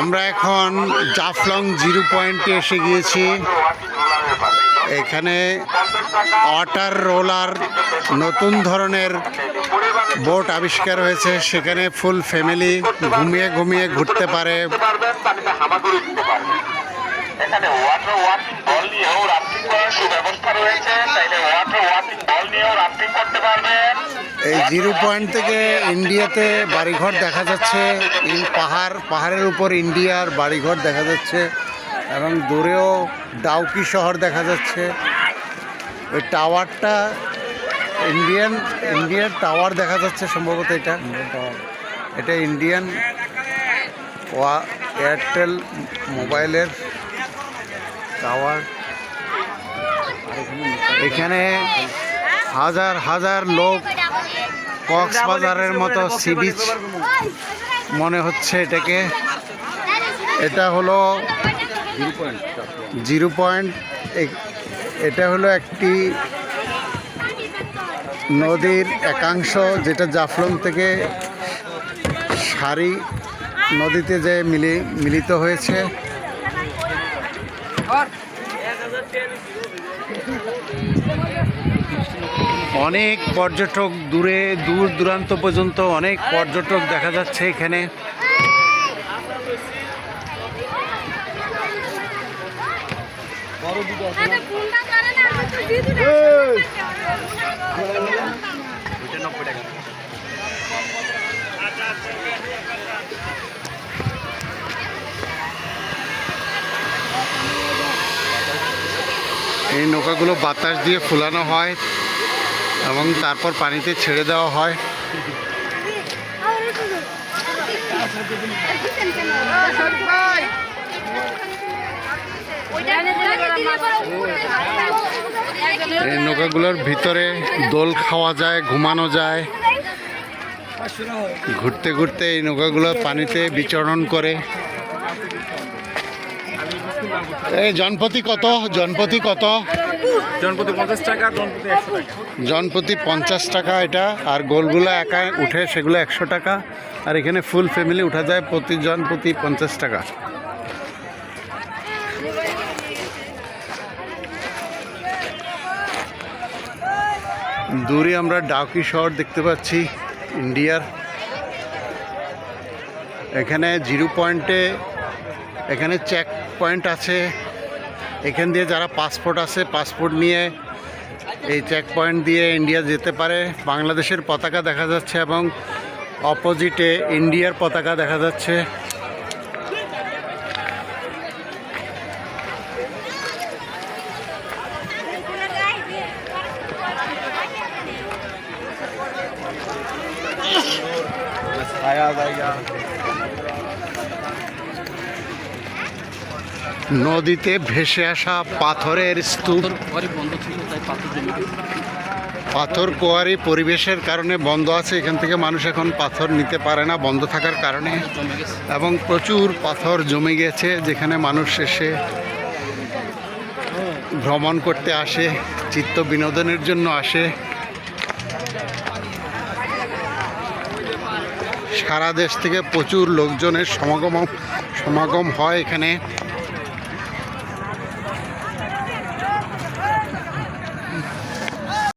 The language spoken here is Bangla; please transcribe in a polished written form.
আমরা এখন জাফলং 0 পয়েন্টে এসে গিয়েছি। এখানে ওয়াটার রোলার নতুন ধরনের বোট আবিষ্কার হয়েছে, সেখানে ফুল ফ্যামিলি ঘুমিয়ে ঘুমিয়ে ঘুরতে পারে। এখানে ওয়াটার ওয়াকিং বল নিয়েও রাফটিং করার সুব্যবস্থা রয়েছে, তাইলে ওয়াটার ওয়াকিং বল নিয়েও রাফটিং করতে পারবেন। এই 0 পয়েন্ট থেকে ইন্ডিয়াতে বাড়িঘর দেখা যাচ্ছে। পাহাড়ের উপর ইন্ডিয়ার বাড়িঘর দেখা যাচ্ছে এবং দূরেও ডাউকি শহর দেখা যাচ্ছে। ওই টাওয়ারটা ইন্ডিয়ার টাওয়ার দেখা যাচ্ছে সম্ভবত। এটা ইন্ডিয়ান এয়ারটেল মোবাইলের টাওয়ার। এখানে হাজার হাজার লোক, কক্সবাজারের মতো সি বিচ মনে হচ্ছে এটাকে। এটা হলো 0 পয়েন্ট। এটা হলো একটি নদীর একাংশ যেটা জাফলং থেকে সারি নদীতে যে মিলিত হয়েছে। অনেক পর্যটক, দূর দূরান্ত পর্যন্ত অনেক পর্যটক দেখা যাচ্ছে এখানে। এই নৌকাগুলো বাতাস দিয়ে ফুলানো হয় এবং তারপর পানিতে ছেড়ে দেওয়া হয়। এই নৌকাগুলোর ভিতরে দোল খাওয়া যায়, ঘুমানো যায়। ঘুরতে ঘুরতে এই নৌকাগুলো পানিতে বিচরণ করে। এই জনপ্রতি কত? জনপ্রতি 50 টাকা, জনপ্রতি 50 টাকা এটা। আর গোলগুলো একা উঠে সেগুলো 100 টাকা। আর এখানে ফুল ফ্যামিলি উঠা যায় প্রতি জনপ্রতি 50 টাকা। দূরে আমরা ডাউকি শহর দেখতে পাচ্ছি ইন্ডিয়ার। এখানে 0 পয়েন্টে এখানে চেক পয়েন্ট আছে। এখান দিয়ে যারা পাসপোর্ট আছে, পাসপোর্ট নিয়ে এই চেক পয়েন্ট দিয়ে ইন্ডিয়া যেতে পারে। বাংলাদেশের পতাকা দেখা যাচ্ছে এবং অপোজিটে ইন্ডিয়ার পতাকা দেখা যাচ্ছে। নদীতে ভেসে আসা পাথরের স্তূপ, পাথর কোয়ারি পরিবেশের কারণে বন্ধ আছে। এখান থেকে মানুষ এখন পাথর নিতে পারে না বন্ধ থাকার কারণে, এবং প্রচুর পাথর জমে গেছে যেখানে মানুষ এসে ভ্রমণ করতে আসে, চিত্ত বিনোদনের জন্য আসে। সারা দেশ থেকে প্রচুর লোকজনের সমাগম হয় এখানে।